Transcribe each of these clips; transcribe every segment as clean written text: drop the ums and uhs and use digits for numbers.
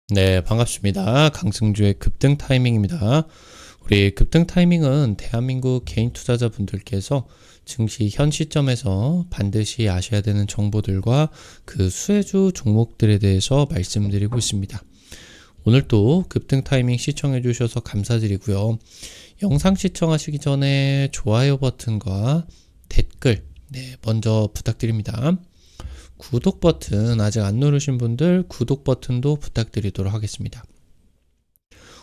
네, 반갑습니다. 강승주의 급등 타이밍입니다. 우리 급등 타이밍은 대한민국 개인 투자자분들께서 증시 현 시점에서 반드시 아셔야 되는 정보들과 그 수혜주 종목들에 대해서 말씀드리고 있습니다. 오늘도 급등 타이밍 시청해 주셔서 감사드리고요. 영상 시청하시기 전에 좋아요 버튼과 댓글 먼저 부탁드립니다. 구독 버튼 아직 안 누르신 분들 구독 버튼도 부탁드리도록 하겠습니다.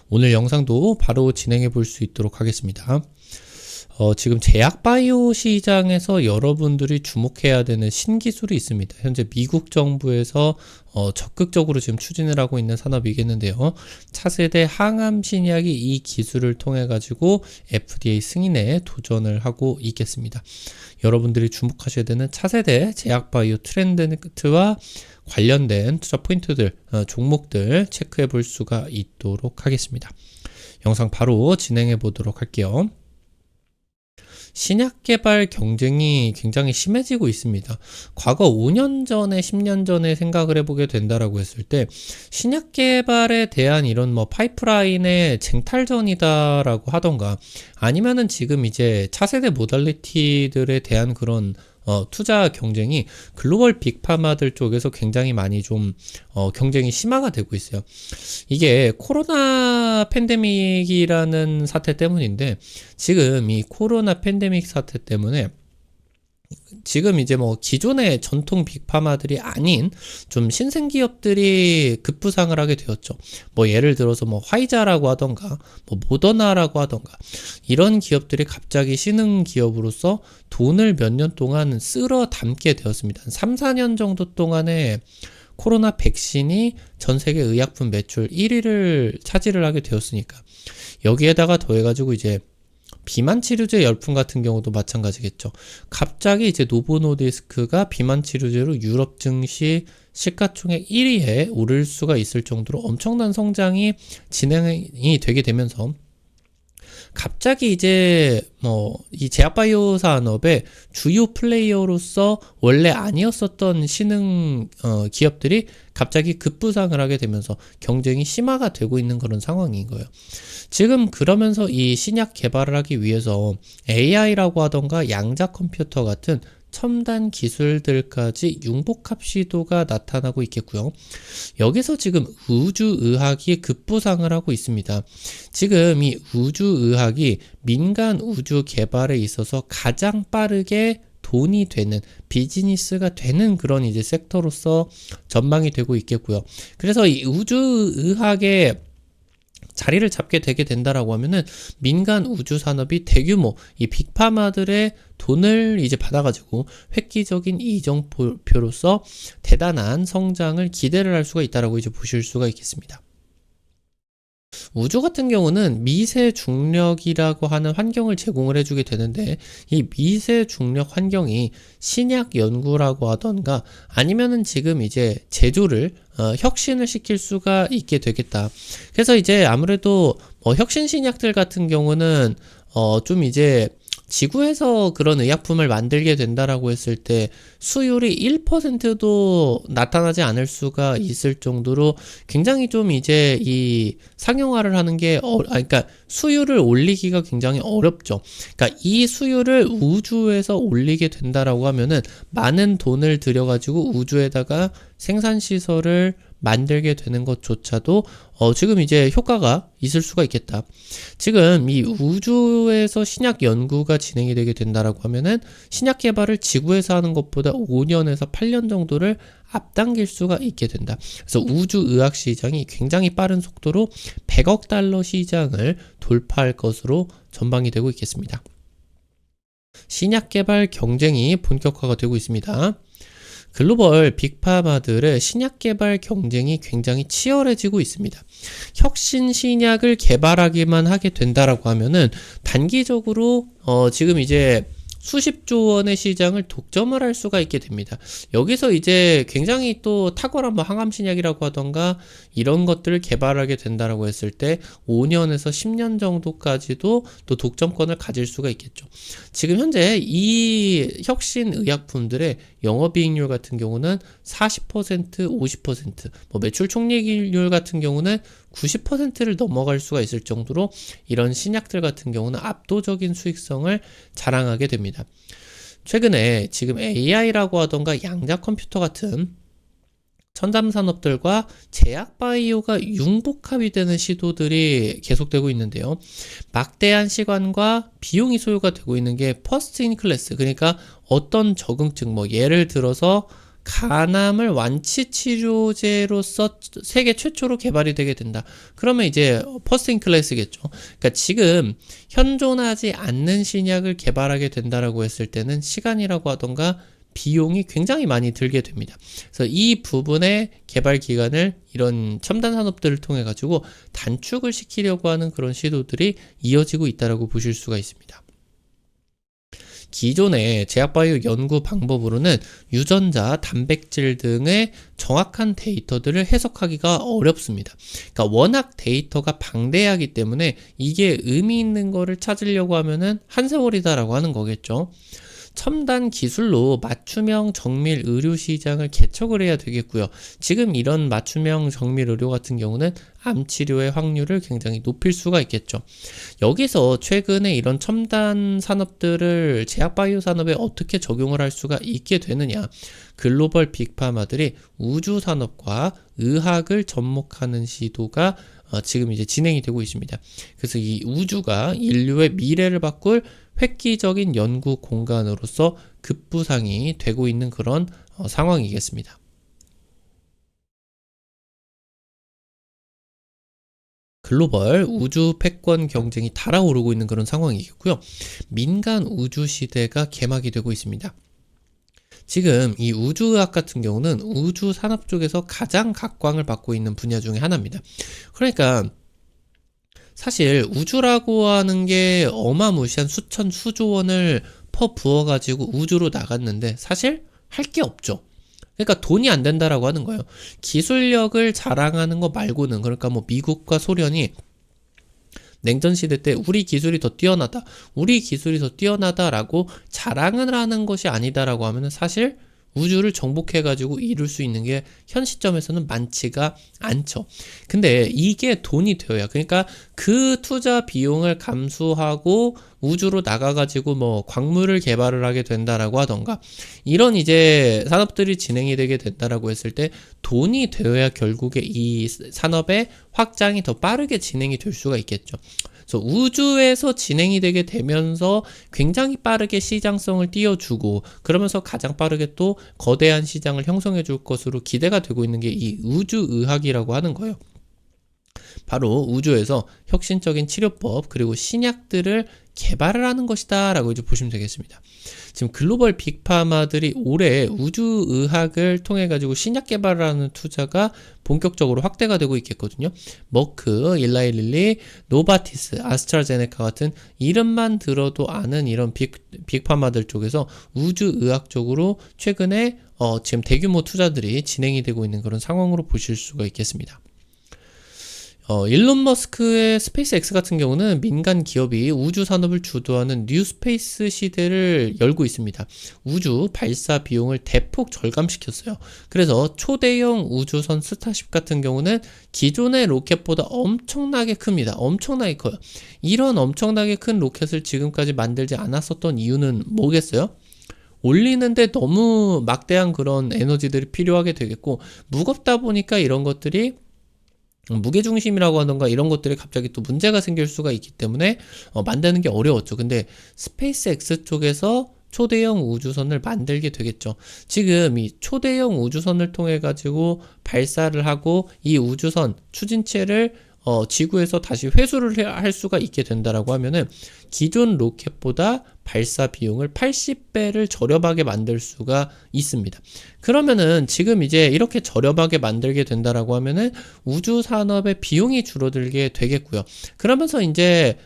오늘 영상도 바로 진행해 볼 수 있도록 하겠습니다. 지금 제약바이오 시장에서 여러분들이 주목해야 되는 신기술이 있습니다. 현재 미국 정부에서 적극적으로 지금 추진을 하고 있는 산업이겠는데요. 차세대 항암 신약이 이 기술을 통해 가지고 FDA 승인에 도전을 하고 있겠습니다. 여러분들이 주목하셔야 되는 차세대 제약바이오 트렌드와 관련된 투자 포인트들, 종목들 체크해 볼 수가 있도록 하겠습니다. 영상 바로 진행해 보도록 할게요. 신약 개발 경쟁이 굉장히 심해지고 있습니다. 과거 5년 전에 10년 전에 생각을 해보게 된다라고 했을 때 신약 개발에 대한 이런 파이프라인의 쟁탈전이다라고 하던가 아니면은 지금 이제 차세대 모달리티들에 대한 그런 투자 경쟁이 글로벌 빅파마들 쪽에서 굉장히 많이 좀 경쟁이 심화가 되고 있어요. 이게 코로나 팬데믹이라는 사태 때문인데 지금 이 코로나 팬데믹 사태 때문에 지금 이제 기존의 전통 빅파마들이 아닌 좀 신생 기업들이 급부상을 하게 되었죠. 예를 들어서 화이자라고 하던가 모더나라고 하던가 이런 기업들이 갑자기 신흥 기업으로서 돈을 몇 년 동안 쓸어 담게 되었습니다. 3, 4년 정도 동안에 코로나 백신이 전 세계 의약품 매출 1위를 차지를 하게 되었으니까 여기에다가 더해가지고 이제 비만 치료제 열풍 같은 경우도 마찬가지겠죠. 갑자기 이제 노보노디스크가 비만 치료제로 유럽 증시 시가총액 1위에 오를 수가 있을 정도로 엄청난 성장이 진행이 되게 되면서 갑자기 이제 이 제약바이오 산업의 주요 플레이어로서 원래 아니었었던 신흥 기업들이 갑자기 급부상을 하게 되면서 경쟁이 심화가 되고 있는 그런 상황인 거예요. 지금 그러면서 이 신약 개발을 하기 위해서 AI라고 하던가 양자 컴퓨터 같은 첨단 기술들까지 융복합 시도가 나타나고 있겠고요. 여기서 지금 우주의학이 급부상을 하고 있습니다. 지금 이 우주의학이 민간 우주 개발에 있어서 가장 빠르게 돈이 되는 비즈니스가 되는 그런 이제 섹터로서 전망이 되고 있겠고요. 그래서 이 우주의학의 자리를 잡게 되게 된다라고 하면은 민간 우주 산업이 대규모 이 빅파마들의 돈을 이제 받아가지고 획기적인 이정표로서 대단한 성장을 기대를 할 수가 있다라고 이제 보실 수가 있겠습니다. 우주 같은 경우는 미세 중력이라고 하는 환경을 제공을 해주게 되는데 이 미세 중력 환경이 신약 연구라고 하던가 아니면은 지금 이제 제조를 혁신을 시킬 수가 있게 되겠다. 그래서 이제 아무래도 혁신 신약들 같은 경우는 좀 이제 지구에서 그런 의약품을 만들게 된다라고 했을 때 수율이 1%도 나타나지 않을 수가 있을 정도로 굉장히 좀 이제 이 상용화를 하는 게 그러니까 수율을 올리기가 굉장히 어렵죠. 그러니까 이 수율을 우주에서 올리게 된다라고 하면은 많은 돈을 들여가지고 우주에다가 생산 시설을 만들게 되는 것조차도 지금 이제 효과가 있을 수가 있겠다. 지금 이 우주에서 신약 연구가 진행이 되게 된다라고 하면은 신약 개발을 지구에서 하는 것보다 5년에서 8년 정도를 앞당길 수가 있게 된다. 그래서 우주의학 시장이 굉장히 빠른 속도로 100억 달러 시장을 돌파할 것으로 전망이 되고 있겠습니다. 신약 개발 경쟁이 본격화가 되고 있습니다. 글로벌 빅파마들의 신약 개발 경쟁이 굉장히 치열해지고 있습니다. 혁신 신약을 개발하기만 하게 된다라고 하면은 단기적으로 지금 이제 수십조 원의 시장을 독점을 할 수가 있게 됩니다. 여기서 이제 굉장히 또 탁월한 뭐 항암 신약이라고 하던가 이런 것들을 개발하게 된다라고 했을 때 5년에서 10년 정도까지도 또 독점권을 가질 수가 있겠죠. 지금 현재 이 혁신 의약품들의 영업이익률 같은 경우는 40%, 50%, 뭐 매출 총리익률 같은 경우는 90%를 넘어갈 수가 있을 정도로 이런 신약들 같은 경우는 압도적인 수익성을 자랑하게 됩니다. 최근에 지금 AI라고 하던가 양자 컴퓨터 같은 첨단 산업들과 제약 바이오가 융복합이 되는 시도들이 계속되고 있는데요. 막대한 시간과 비용이 소요가 되고 있는 게 퍼스트 인 클래스, 그러니까 어떤 적응증, 뭐 예를 들어서 간암을 완치 치료제로서 세계 최초로 개발이 되게 된다. 그러면 이제 퍼스트 인 클래스겠죠. 그러니까 지금 현존하지 않는 신약을 개발하게 된다라고 했을 때는 시간이라고 하던가 비용이 굉장히 많이 들게 됩니다. 그래서 이 부분의 개발 기간을 이런 첨단 산업들을 통해 가지고 단축을 시키려고 하는 그런 시도들이 이어지고 있다라고 보실 수가 있습니다. 기존의 제약바이오 연구 방법으로는 유전자, 단백질 등의 정확한 데이터들을 해석하기가 어렵습니다. 그러니까 워낙 데이터가 방대하기 때문에 이게 의미 있는 거를 찾으려고 하면은 한 세월이다라고 하는 거겠죠. 첨단 기술로 맞춤형 정밀 의료 시장을 개척을 해야 되겠고요. 지금 이런 맞춤형 정밀 의료 같은 경우는 암 치료의 확률을 굉장히 높일 수가 있겠죠. 여기서 최근에 이런 첨단 산업들을 제약 바이오 산업에 어떻게 적용을 할 수가 있게 되느냐. 글로벌 빅파마들이 우주 산업과 의학을 접목하는 시도가 지금 이제 진행이 되고 있습니다. 그래서 이 우주가 인류의 미래를 바꿀 획기적인 연구 공간으로서 급부상이 되고 있는 그런 상황이겠습니다. 글로벌 우주 패권 경쟁이 달아오르고 있는 그런 상황이겠고요. 민간 우주 시대가 개막이 되고 있습니다. 지금 이 우주의학 같은 경우는 우주 산업 쪽에서 가장 각광을 받고 있는 분야 중에 하나입니다. 그러니까 사실 우주라고 하는 게 어마무시한 수천 수조 원을 부어가지고 우주로 나갔는데 사실 할 게 없죠. 그러니까 돈이 안 된다라고 하는 거예요. 기술력을 자랑하는 거 말고는, 그러니까 뭐 미국과 소련이 냉전 시대 때 우리 기술이 더 뛰어나다, 우리 기술이 더 뛰어나다라고 자랑을 하는 것이 아니다라고 하면은 사실 우주를 정복해가지고 이룰 수 있는 게 현 시점에서는 많지가 않죠. 근데 이게 돈이 되어야, 그러니까 그 투자 비용을 감수하고 우주로 나가가지고 뭐 광물을 개발을 하게 된다라고 하던가 이런 이제 산업들이 진행이 되게 된다라고 했을 때 돈이 되어야 결국에 이 산업의 확장이 더 빠르게 진행이 될 수가 있겠죠. 그래서 우주에서 진행이 되게 되면서 굉장히 빠르게 시장성을 띄워주고 그러면서 가장 빠르게 또 거대한 시장을 형성해 줄 것으로 기대가 되고 있는 게 이 우주의학이라고 하는 거예요. 바로 우주에서 혁신적인 치료법 그리고 신약들을 개발을 하는 것이다 라고 이제 보시면 되겠습니다. 지금 글로벌 빅파마들이 올해 우주의학을 통해 가지고 신약 개발을 하는 투자가 본격적으로 확대가 되고 있겠거든요. 머크, 일라이릴리, 노바티스, 아스트라제네카 같은 이름만 들어도 아는 이런 빅파마들 쪽에서 우주의학 쪽으로 최근에 지금 대규모 투자들이 진행이 되고 있는 그런 상황으로 보실 수가 있겠습니다. 일론 머스크의 스페이스X 같은 경우는 민간 기업이 우주 산업을 주도하는 뉴 스페이스 시대를 열고 있습니다. 우주 발사 비용을 대폭 절감시켰어요. 그래서 초대형 우주선 스타쉽 같은 경우는 기존의 로켓보다 엄청나게 큽니다. 엄청나게 커요. 이런 엄청나게 큰 로켓을 지금까지 만들지 않았었던 이유는 뭐겠어요? 올리는데 너무 막대한 그런 에너지들이 필요하게 되겠고, 무겁다 보니까 이런 것들이 무게중심이라고 하던가 이런 것들이 갑자기 또 문제가 생길 수가 있기 때문에 만드는 게 어려웠죠. 근데 스페이스X 쪽에서 초대형 우주선을 만들게 되겠죠. 지금 이 초대형 우주선을 통해 가지고 발사를 하고 이 우주선 추진체를 지구에서 다시 회수를 할 수가 있게 된다라고 하면은 기존 로켓보다 발사 비용을 80배를 저렴하게 만들 수가 있습니다. 그러면은 지금 이제 이렇게 저렴하게 만들게 된다라고 하면은 우주 산업의 비용이 줄어들게 되겠고요. 그러면서 이제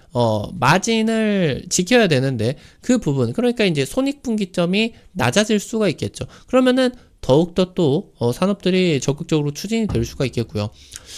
마진을 지켜야 되는데 그 부분, 그러니까 이제 손익분기점이 낮아질 수가 있겠죠. 그러면은 더욱더 또 산업들이 적극적으로 추진이 될 수가 있겠고요.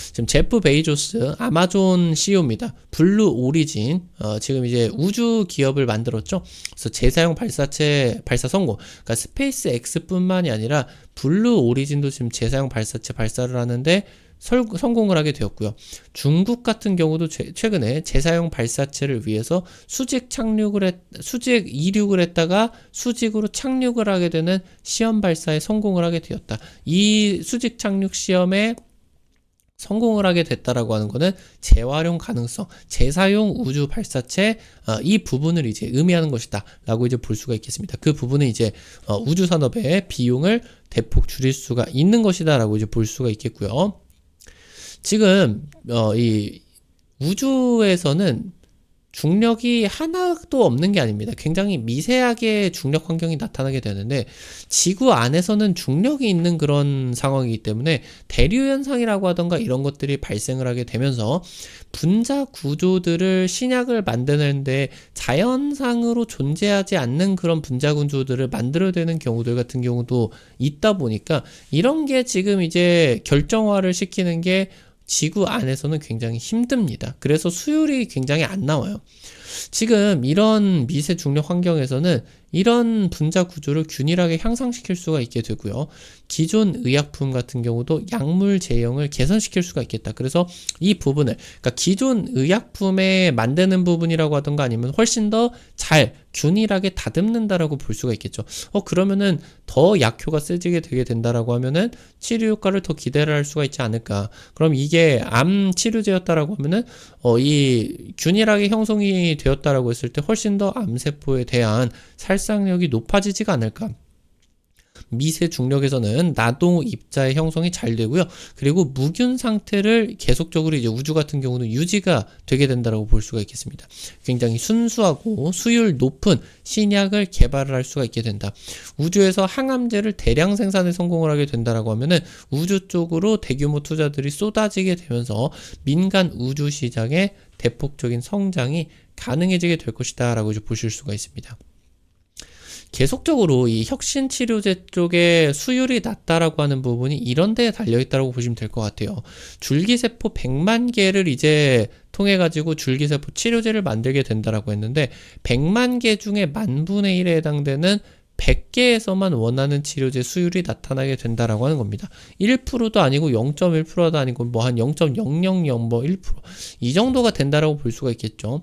지금 제프 베이조스 아마존 CEO입니다. 블루 오리진 지금 이제 우주 기업을 만들었죠. 그래서 재사용 발사체 발사 성공. 그러니까 스페이스 X뿐만이 아니라 블루 오리진도 지금 재사용 발사체 발사를 하는데 성공을 하게 되었고요. 중국 같은 경우도 최근에 재사용 발사체를 위해서 수직 이륙을 했다가 수직으로 착륙을 하게 되는 시험 발사에 성공을 하게 되었다. 이 수직 착륙 시험에 성공을 하게 됐다라고 하는 거는 재활용 가능성, 재사용 우주 발사체 이 부분을 이제 의미하는 것이다라고 이제 볼 수가 있겠습니다. 그 부분은 이제 우주 산업의 비용을 대폭 줄일 수가 있는 것이다라고 이제 볼 수가 있겠고요. 지금 이 우주에서는 중력이 하나도 없는 게 아닙니다. 굉장히 미세하게 중력 환경이 나타나게 되는데 지구 안에서는 중력이 있는 그런 상황이기 때문에 대류 현상이라고 하던가 이런 것들이 발생을 하게 되면서 분자 구조들을 신약을 만드는데 자연상으로 존재하지 않는 그런 분자 구조들을 만들어내는 경우들 같은 경우도 있다 보니까 이런 게 지금 이제 결정화를 시키는 게 지구 안에서는 굉장히 힘듭니다. 그래서 수율이 굉장히 안 나와요. 지금 이런 미세 중력 환경에서는 이런 분자 구조를 균일하게 향상시킬 수가 있게 되고요. 기존 의약품 같은 경우도 약물 제형을 개선시킬 수가 있겠다. 그래서 이 부분을, 그러니까 기존 의약품에 만드는 부분이라고 하던가 아니면 훨씬 더 잘 균일하게 다듬는다라고 볼 수가 있겠죠. 그러면은 더 약효가 세지게 되게 된다라고 하면은 치료 효과를 더 기대를 할 수가 있지 않을까. 그럼 이게 암 치료제였다라고 하면은 이 균일하게 형성이 되었다라고 했을 때 훨씬 더 암세포에 대한 살상력이 높아지지가 않을까. 미세 중력에서는 나동 입자의 형성이 잘 되고요. 그리고 무균 상태를 계속적으로 이제 우주 같은 경우는 유지가 되게 된다라고 볼 수가 있겠습니다. 굉장히 순수하고 수율 높은 신약을 개발을 할 수가 있게 된다. 우주에서 항암제를 대량 생산에 성공을 하게 된다라고 하면은 우주 쪽으로 대규모 투자들이 쏟아지게 되면서 민간 우주 시장의 대폭적인 성장이 가능해지게 될 것이다라고 이제 보실 수가 있습니다. 계속적으로 이 혁신 치료제 쪽에 수율이 낮다라고 하는 부분이 이런 데에 달려있다라고 보시면 될 것 같아요. 줄기세포 100만 개를 이제 통해 가지고 줄기세포 치료제를 만들게 된다라고 했는데 100만 개 중에 10,000분의 1에 해당되는 100개에서만 원하는 치료제 수율이 나타나게 된다라고 하는 겁니다. 1%도 아니고 0.1%도 아니고 뭐 한 0.000 뭐 1%, 이 정도가 된다라고 볼 수가 있겠죠.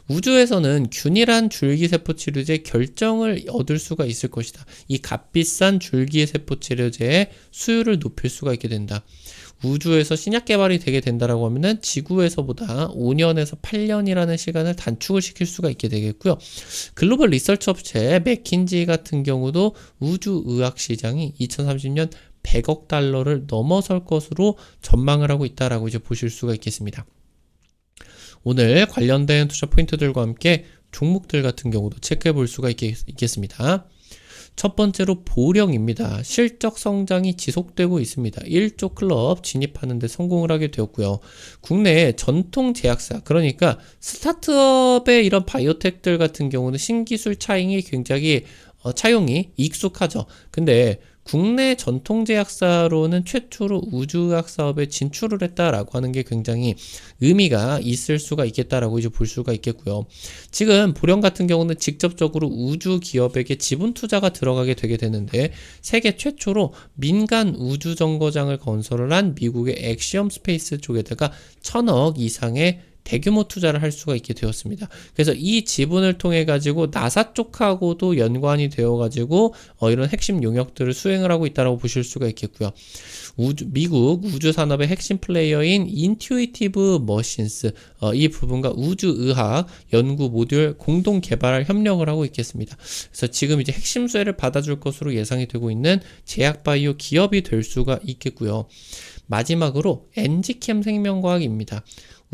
우주에서는 균일한 줄기세포 치료제 결정을 얻을 수가 있을 것이다. 이 값비싼 줄기세포 치료제의 수율을 높일 수가 있게 된다. 우주에서 신약 개발이 되게 된다라고 하면은 지구에서보다 5년에서 8년이라는 시간을 단축을 시킬 수가 있게 되겠고요. 글로벌 리서치 업체 맥킨지 같은 경우도 우주 의학 시장이 2030년 100억 달러를 넘어설 것으로 전망을 하고 있다라고 이제 보실 수가 있겠습니다. 오늘 관련된 투자 포인트들과 함께 종목들 같은 경우도 체크해 볼 수가 있겠습니다. 첫 번째로 보령입니다. 실적 성장이 지속되고 있습니다. 1조 클럽 진입하는 데 성공을 하게 되었고요. 국내 전통 제약사, 그러니까 스타트업의 이런 바이오텍들 같은 경우는 신기술 차용이 굉장히 차용이 익숙하죠. 근데 국내 전통제약사로는 최초로 우주의학 사업에 진출을 했다라고 하는 게 굉장히 의미가 있을 수가 있겠다라고 이제 볼 수가 있겠고요. 지금 보령 같은 경우는 직접적으로 우주 기업에게 지분 투자가 들어가게 되게 되는데 세계 최초로 민간 우주 정거장을 건설을 한 미국의 엑시엄 스페이스 쪽에다가 1,000억 이상의 대규모 투자를 할 수가 있게 되었습니다. 그래서 이 지분을 통해 가지고 나사 쪽하고도 연관이 되어 가지고 이런 핵심 용역들을 수행을 하고 있다고 보실 수가 있겠고요. 미국 우주 산업의 핵심 플레이어인 인튜이티브 머신스 이 부분과 우주의학 연구 모듈 공동 개발 협력을 하고 있겠습니다. 그래서 지금 이제 핵심 수혜를 받아줄 것으로 예상이 되고 있는 제약바이오 기업이 될 수가 있겠고요. 마지막으로 엔지캠 생명과학입니다.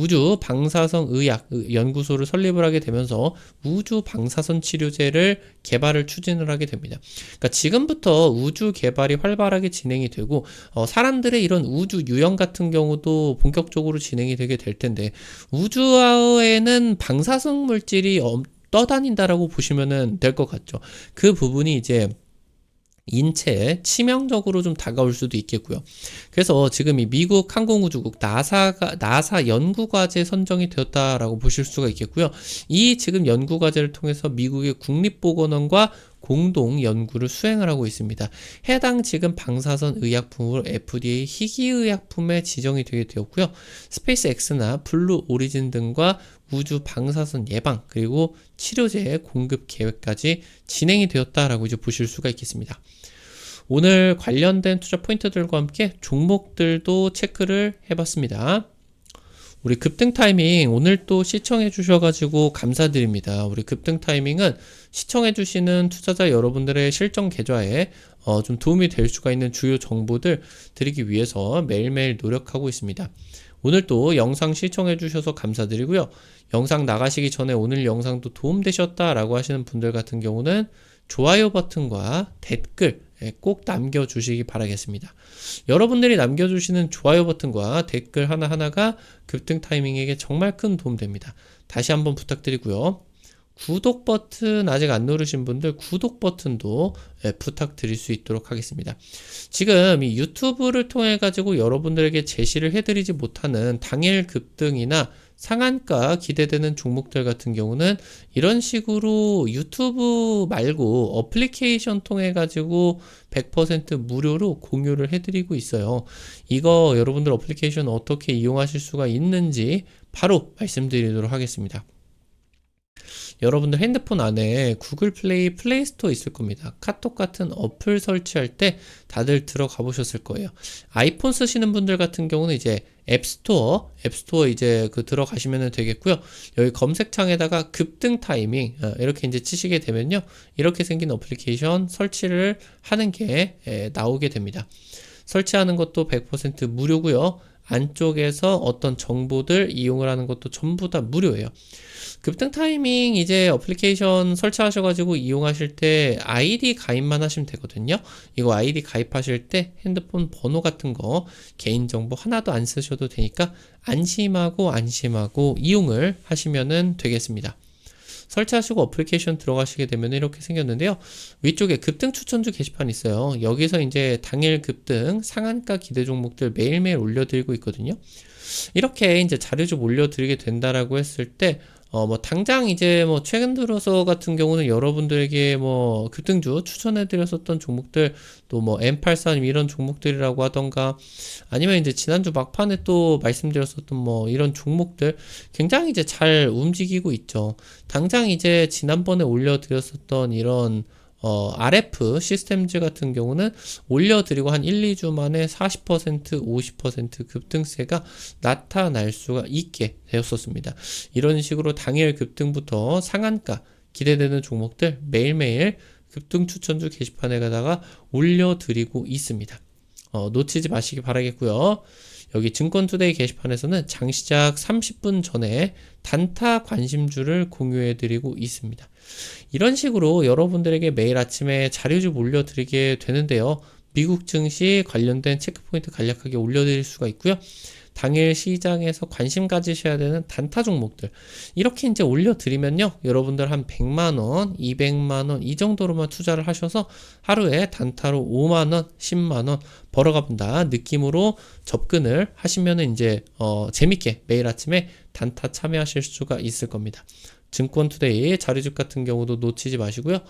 우주 방사선 의학 연구소를 설립을 하게 되면서 우주 방사선 치료제를 개발을 추진을 하게 됩니다. 그러니까 지금부터 우주 개발이 활발하게 진행이 되고 사람들의 이런 우주 유형 같은 경우도 본격적으로 진행이 되게 될 텐데, 우주에는 방사성 물질이 떠다닌다라고 보시면 될 것 같죠. 그 부분이 이제 인체에 치명적으로 좀 다가올 수도 있겠고요. 그래서 지금 이 미국 항공우주국 나사 연구과제 선정이 되었다라고 보실 수가 있겠고요. 이 지금 연구과제를 통해서 미국의 국립보건원과 공동 연구를 수행을 하고 있습니다. 해당 지금 방사선 의약품으로 FDA 희귀의약품에 지정이 되게 되었고요. 스페이스X나 블루 오리진 등과 우주 방사선 예방 그리고 치료제 공급 계획까지 진행이 되었다라고 이제 보실 수가 있겠습니다. 오늘 관련된 투자 포인트들과 함께 종목들도 체크를 해봤습니다. 우리 급등 타이밍 오늘 또 시청해 주셔가지고 감사드립니다. 우리 급등 타이밍은 시청해 주시는 투자자 여러분들의 실전 계좌에 좀 도움이 될 수가 있는 주요 정보들 드리기 위해서 매일매일 노력하고 있습니다. 오늘 또 영상 시청해 주셔서 감사드리고요. 영상 나가시기 전에 오늘 영상도 도움되셨다라고 하시는 분들 같은 경우는 좋아요 버튼과 댓글 꼭 남겨주시기 바라겠습니다. 여러분들이 남겨주시는 좋아요 버튼과 댓글 하나하나가 급등 타이밍에게 정말 큰 도움 됩니다. 다시 한번 부탁드리고요. 구독 버튼 아직 안 누르신 분들 구독 버튼도 부탁드릴 수 있도록 하겠습니다. 지금 이 유튜브를 통해 가지고 여러분들에게 제시를 해드리지 못하는 당일 급등이나 상한가 기대되는 종목들 같은 경우는 이런 식으로 유튜브 말고 어플리케이션 통해 가지고 100% 무료로 공유를 해드리고 있어요. 이거 여러분들 어플리케이션 어떻게 이용하실 수가 있는지 바로 말씀드리도록 하겠습니다. 여러분들 핸드폰 안에 구글 플레이, 플레이스토어 있을 겁니다. 카톡 같은 어플 설치할 때 다들 들어가 보셨을 거예요. 아이폰 쓰시는 분들 같은 경우는 이제 앱스토어 이제 들어가시면 되겠고요. 여기 검색창에다가 급등 타이밍 이렇게 이제 치시게 되면요. 이렇게 생긴 어플리케이션 설치를 하는 게 나오게 됩니다. 설치하는 것도 100% 무료고요. 안쪽에서 어떤 정보들 이용을 하는 것도 전부 다 무료예요. 급등 타이밍 이제 어플리케이션 설치하셔가지고 이용하실 때 아이디 가입만 하시면 되거든요. 이거 아이디 가입하실 때 핸드폰 번호 같은 거 개인정보 하나도 안 쓰셔도 되니까 안심하고 이용을 하시면 되겠습니다. 설치하시고 어플리케이션 들어가시게 되면 이렇게 생겼는데요. 위쪽에 급등 추천주 게시판이 있어요. 여기서 이제 당일 급등 상한가 기대 종목들 매일매일 올려드리고 있거든요. 이렇게 이제 자료 좀 올려드리게 된다라고 했을 때 당장 이제 최근 들어서 같은 경우는 여러분들에게 급등주 추천해드렸었던 종목들 또 M84 이런 종목들이라고 하던가 아니면 이제 지난주 막판에 또 말씀드렸었던 이런 종목들 굉장히 이제 잘 움직이고 있죠. 당장 이제 지난번에 올려드렸었던 이런 RF 시스템즈 같은 경우는 올려드리고 한 1, 2주 만에 40%, 50% 급등세가 나타날 수가 있게 되었었습니다. 이런 식으로 당일 급등부터 상한가 기대되는 종목들 매일매일 급등 추천주 게시판에다가 올려드리고 있습니다. 놓치지 마시기 바라겠고요. 여기 증권투데이 게시판에서는 장시작 30분 전에 단타 관심주를 공유해드리고 있습니다. 이런 식으로 여러분들에게 매일 아침에 자료 좀 올려드리게 되는데요. 미국 증시 관련된 체크포인트 간략하게 올려드릴 수가 있고요. 당일 시장에서 관심 가지셔야 되는 단타 종목들 이렇게 이제 올려드리면요. 여러분들 한 100만원, 200만원 이 정도로만 투자를 하셔서 하루에 단타로 5만원, 10만원 벌어가본다 느낌으로 접근을 하시면은 이제 재밌게 매일 아침에 단타 참여하실 수가 있을 겁니다. 증권투데이 자료집 같은 경우도 놓치지 마시고요.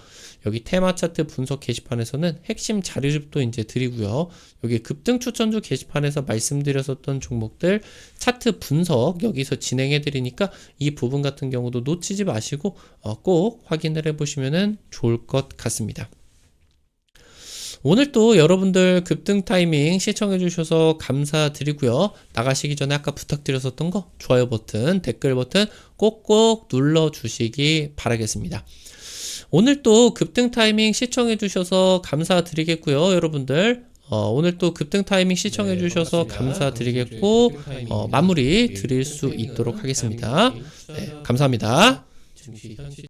여기 테마 차트 분석 게시판에서는 핵심 자료집도 이제 드리고요. 여기 급등 추천주 게시판에서 말씀드렸었던 종목들 차트 분석 여기서 진행해 드리니까 이 부분 같은 경우도 놓치지 마시고 꼭 확인을 해 보시면 좋을 것 같습니다. 오늘 또 여러분들 급등 타이밍 시청해 주셔서 감사드리고요. 나가시기 전에 아까 부탁드렸었던 거 좋아요 버튼, 댓글 버튼 꼭꼭 눌러 주시기 바라겠습니다. 오늘 또 급등 타이밍 시청해 주셔서 감사드리겠고요. 여러분들 오늘 또 급등 타이밍 시청해 주셔서 감사드리겠고 마무리 드릴 수 있도록 하겠습니다. 네, 감사합니다.